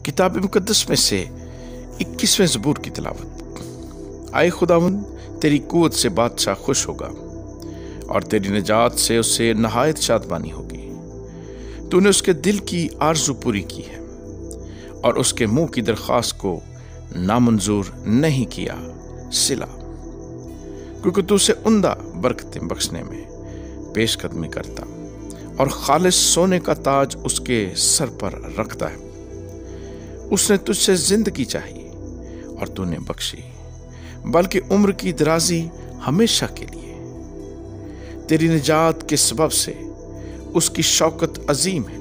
کتاب مقدس میں سے 21ویں زبور کی تلاوت۔ آئے خداوند، تیری قوت سے بادشاہ خوش ہوگا اور تیری نجات سے اسے نہایت شادمانی ہوگی۔ تو نے اس کے دل کی آرزو پوری کی ہے اور اس کے منہ کی درخواست کو نامنظور نہیں کیا۔ صلہ، کیونکہ تو اسے عمدہ برکتیں بخشنے میں پیش قدمی کرتا اور خالص سونے کا تاج اس کے سر پر رکھتا ہے۔ اس نے تجھ سے زندگی چاہی اور تو نے بخشی، بلکہ عمر کی درازی ہمیشہ کے لیے۔ تیری نجات کے سبب سے اس کی شوکت عظیم ہے،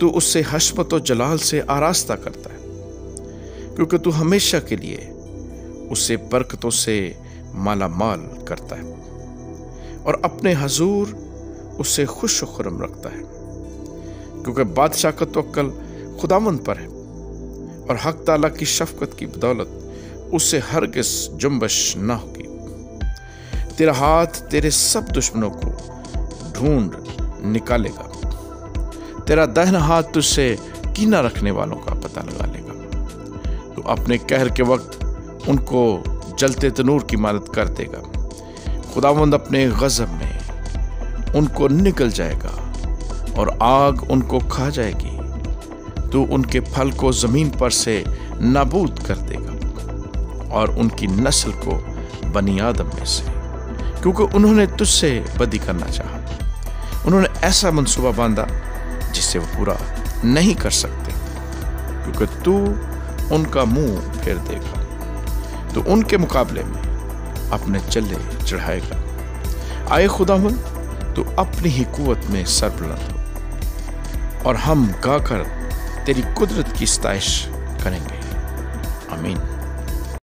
تو اس سے حشمت و جلال سے آراستہ کرتا ہے، کیونکہ تو ہمیشہ کے لیے اسے برکتوں سے مالا مال کرتا ہے اور اپنے حضور اسے خوش و خرم رکھتا ہے، کیونکہ بادشاہ کا توکل خداوند پر ہے اور حق تعالیٰ کی شفقت کی بدولت اس سے ہرگز جنبش نہ ہوگی۔ تیرا ہاتھ تیرے سب دشمنوں کو ڈھونڈ نکالے گا، تیرا داہنا ہاتھ تجھ سے کینہ رکھنے والوں کا پتہ لگا لے گا۔ تو اپنے قہر کے وقت ان کو جلتے تنور کی مانند کر دے گا۔ خداوند اپنے غضب میں ان کو نگل جائے گا اور آگ ان کو کھا جائے گی۔ تو ان کے پھل کو زمین پر سے نابود کر دے گا اور ان کی نسل کو بنی آدم میں سے، کیونکہ انہوں نے تجھ سے بدی کرنا چاہا۔ انہوں نے ایسا منصوبہ باندھا جس سے وہ پورا نہیں کر سکتے، کیونکہ تو ان کا منہ پھیر دے گا۔ تو ان کے مقابلے میں اپنے چلے چڑھائے گا۔ آئے خداوند، تو اپنی ہی قوت میں سربلند ہو اور ہم گا کر تیری قدرت کی ستائش کریں گے۔ آمین۔